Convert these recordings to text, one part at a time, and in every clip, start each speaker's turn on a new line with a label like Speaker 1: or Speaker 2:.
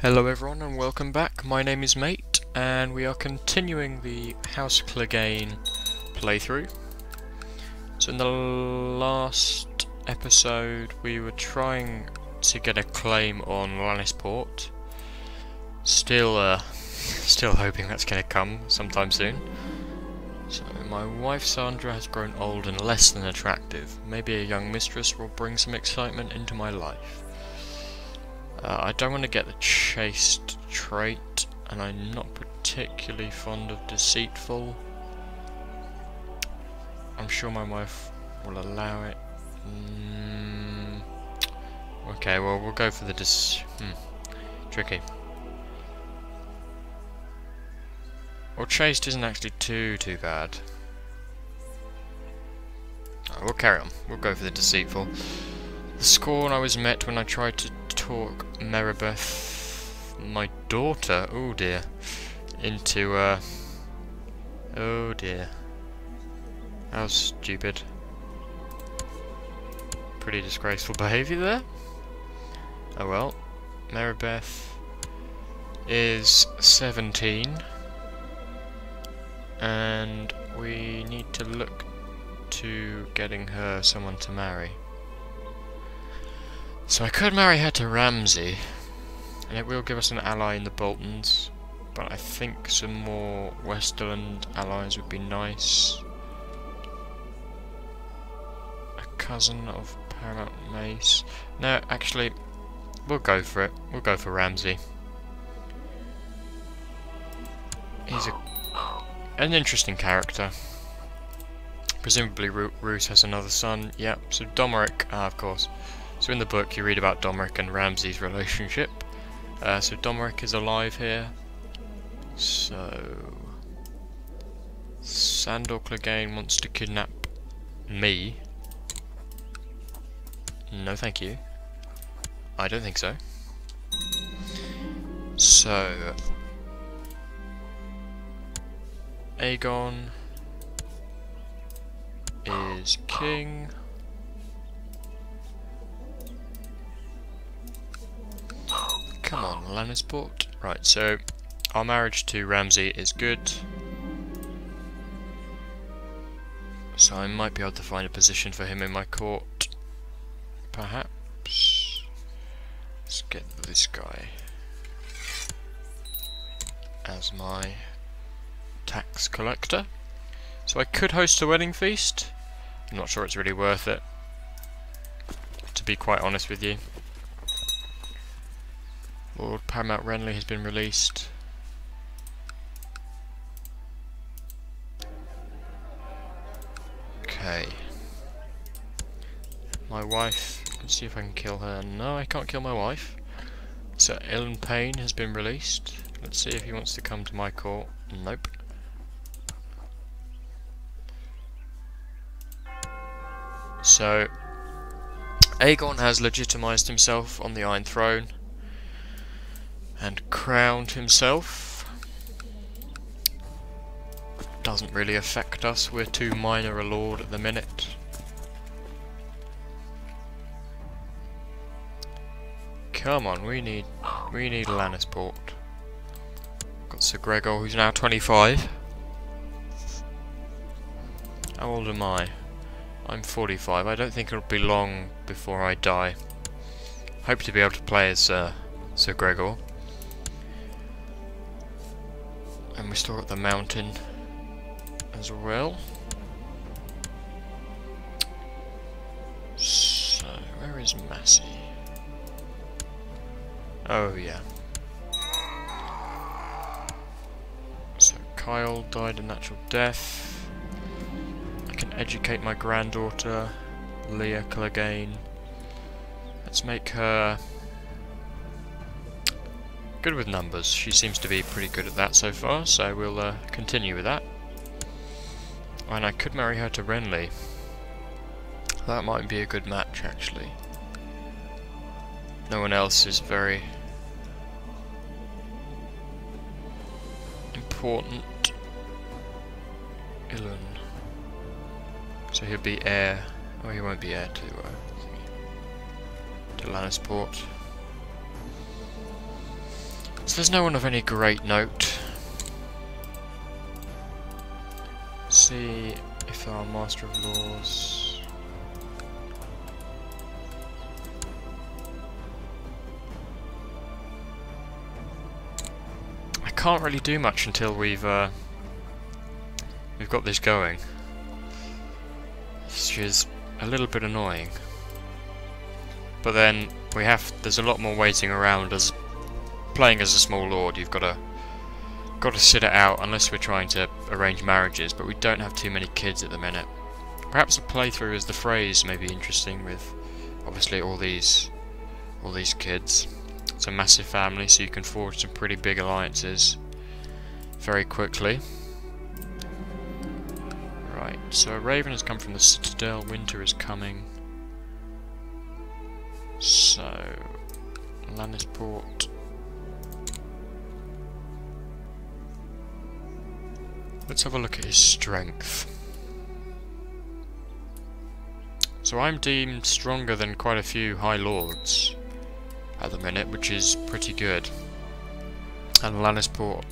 Speaker 1: Hello everyone and welcome back. My name is M.A.T.E and we are continuing the House Clegane playthrough. So in the last episode we were trying to get a claim on Lannisport. Still hoping that's going to come sometime soon. So my wife Sandra has grown old and less than attractive. Maybe a young mistress will bring some excitement into my life. I don't want to get the chaste trait, and I'm not particularly fond of deceitful. I'm sure my wife will allow it. Okay, well we'll go for the tricky. Well, chaste isn't actually too bad. We'll carry on. We'll go for the deceitful. The scorn I was met when I tried to talk Maribeth, my daughter, oh dear, into oh dear, how stupid. Pretty disgraceful behaviour there. Oh well. Maribeth is 17 and we need to look to getting her someone to marry. So I could marry her to Ramsay, and it will give us an ally in the Boltons, but I think some more Westerland allies would be nice. A cousin of Paramount Mace. No, actually, we'll go for it. We'll go for Ramsay. He's an interesting character. Presumably Roose has another son. Yep, so Domeric, of course. So in the book you read about Domeric and Ramsay's relationship. So Domeric is alive here. So Sandor Clegane wants to kidnap me. No thank you. I don't think so. So Aegon is king. Come on, Lannisport. Right, so our marriage to Ramsay is good. So I might be able to find a position for him in my court. Perhaps. Let's get this guy as my tax collector. So I could host a wedding feast. I'm not sure it's really worth it, to be quite honest with you. Lord Paramount Renly has been released. Okay. My wife, let's see if I can kill her. No, I can't kill my wife. So Ilan Payne has been released. Let's see if he wants to come to my court. Nope. So Aegon has legitimised himself on the Iron Throne and crowned himself. Doesn't really affect us, we're too minor a lord at the minute. Come on, we need Lannisport. Got Sir Gregor, who's now 25. How old am I? I'm 45. I don't think it'll be long before I die. Hope to be able to play as Sir Gregor. And we still got the mountain as well. So, where is Massey? Oh yeah. So Kyle died a natural death. I can educate my granddaughter, Leah Clegane. Let's make her good with numbers. She seems to be pretty good at that so far, so we'll continue with that. And I could marry her to Renly. That might be a good match, actually. No one else is very important. Ilan. So he'll be heir. Oh, he won't be heir to Lannisport. So there's no one of any great note. See if there are Master of Laws. I can't really do much until we've got this going, which is a little bit annoying. But then there's a lot more waiting around. As playing as a small lord, you've got to sit it out unless we're trying to arrange marriages, but we don't have too many kids at the minute. Perhaps a playthrough as the phrase may be interesting, with obviously all these kids. It's a massive family, so you can forge some pretty big alliances very quickly. Right, so a raven has come from the citadel, winter is coming. So Lannisport. Let's have a look at his strength. So I'm deemed stronger than quite a few High Lords at the minute, which is pretty good. And Lannisport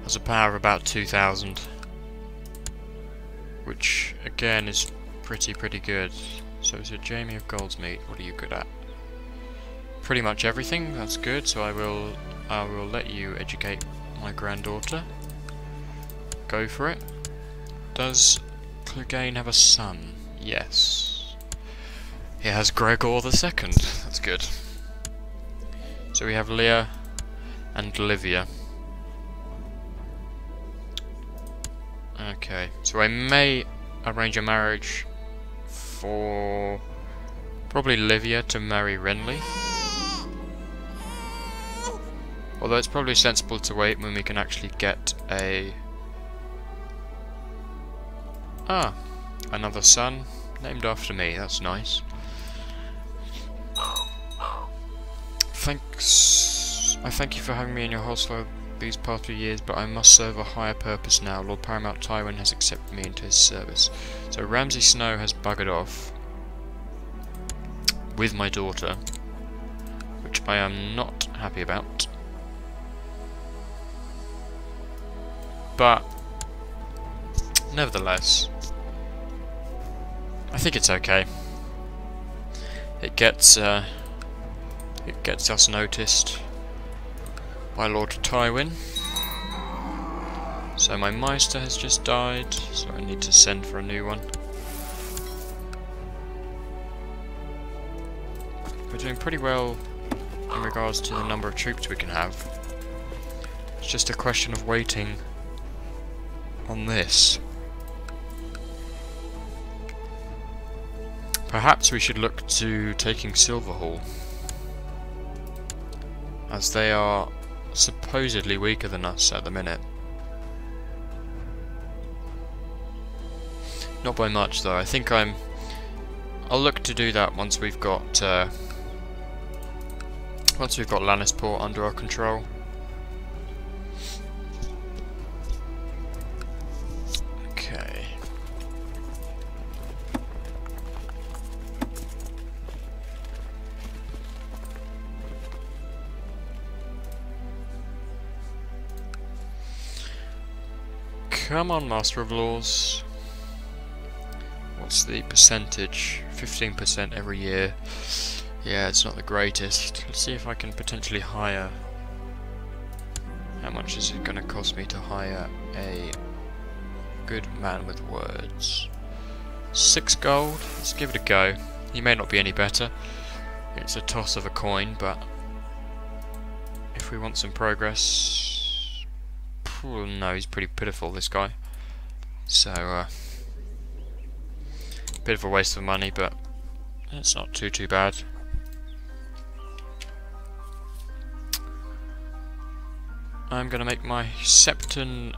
Speaker 1: has a power of about 2,000, which again is pretty good. So it's a Jaime of Goldsmead. What are you good at? Pretty much everything. That's good. So I will let you educate my granddaughter. Go for it. Does Clegane have a son? Yes. He has Gregor the Second. That's good. So we have Leah and Livia. Okay, so I may arrange a marriage for probably Livia to marry Renly. Although it's probably sensible to wait when we can actually get another son named after me. That's nice. I thank you for having me in your household these past few years, but I must serve a higher purpose now. Lord Paramount Tywin has accepted me into his service. So Ramsay Snow has buggered off with my daughter, which I am not happy about. But nevertheless, I think it's okay. It gets us noticed by Lord Tywin. So my Meister has just died, so I need to send for a new one. We're doing pretty well in regards to the number of troops we can have. It's just a question of waiting on this. Perhaps we should look to taking Silverhall, as they are supposedly weaker than us at the minute. Not by much though. I think I'll look to do that once we've got Lannisport under our control. Okay. Come on, Master of Laws. What's the percentage? 15% every year. Yeah, it's not the greatest. Let's see if I can potentially hire. How much is it going to cost me to hire a good man with words? 6 gold? Let's give it a go. He may not be any better. It's a toss of a coin, but if we want some progress... no, he's pretty pitiful, this guy. So, bit of a waste of money, but it's not too bad. I'm going to make my Septon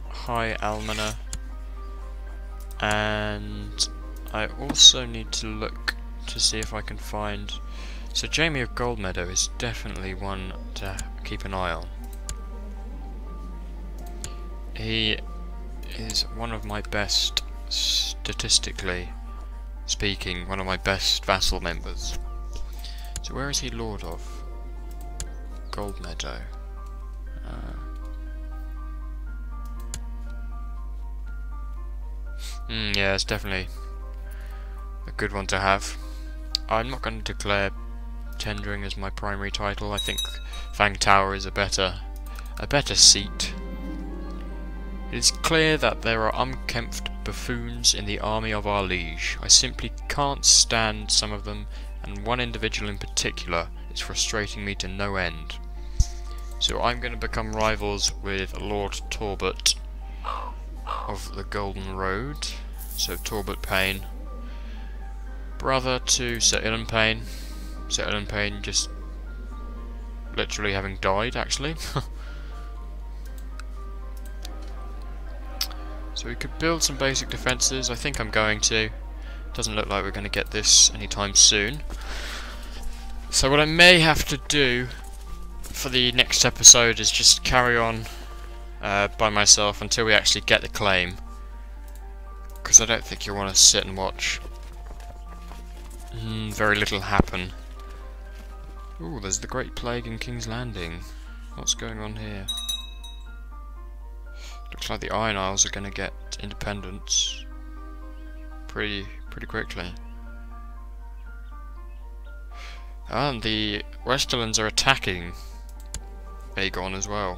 Speaker 1: High Almoner, and I also need to look to see if I can find... So Jaime of Goldmeadow is definitely one to keep an eye on. He is one of my best, statistically speaking, one of my best vassal members. So where is he Lord of? Goldmeadow. Yeah, it's definitely a good one to have. I'm not going to declare tendering as my primary title. I think Fang Tower is a better seat. It is clear that there are unkempt buffoons in the army of our liege. I simply can't stand some of them, and one individual in particular is frustrating me to no end. So I'm going to become rivals with Lord Talbot of the Golden Road. So Talbot Payne, brother to Sir Ilan Payne. Sir Ilan Payne just literally having died, actually. So we could build some basic defences. I think I'm going to. Doesn't look like we're going to get this anytime soon. So what I may have to do for the next episode is just carry on by myself until we actually get the claim. Because I don't think you want to sit and watch very little happen. Ooh, there's the Great Plague in King's Landing. What's going on here? Looks like the Iron Isles are going to get independence pretty quickly. And the Westerlands are attacking Aegon as well.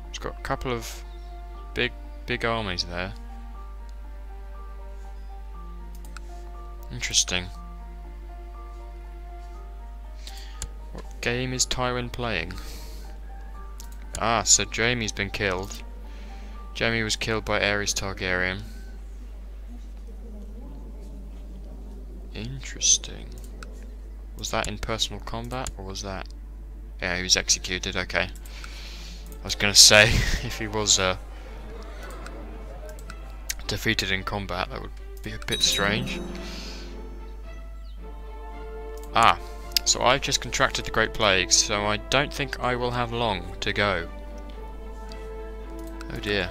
Speaker 1: It's got a couple of big armies there. Interesting. What game is Tywin playing? Ah, so Jaime's been killed. Jaime was killed by Aerys Targaryen. Interesting. Was that in personal combat, or was that... Yeah, he was executed, okay. I was gonna say, if he was defeated in combat, that would be a bit strange. Ah, so I've just contracted the Great Plague, so I don't think I will have long to go. Oh dear.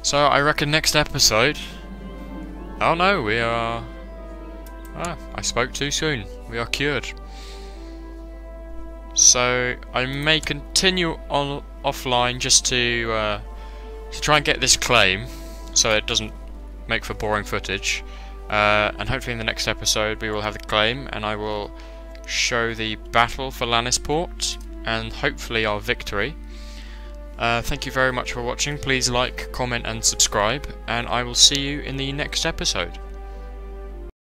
Speaker 1: So I reckon next episode... Oh no, we are... Ah, I spoke too soon. We are cured. So I may continue on offline just to try and get this claim, so it doesn't make for boring footage. And hopefully in the next episode we will have the claim, and I will show the battle for Lannisport, and hopefully our victory. Thank you very much for watching. Please like, comment and subscribe, and I will see you in the next episode.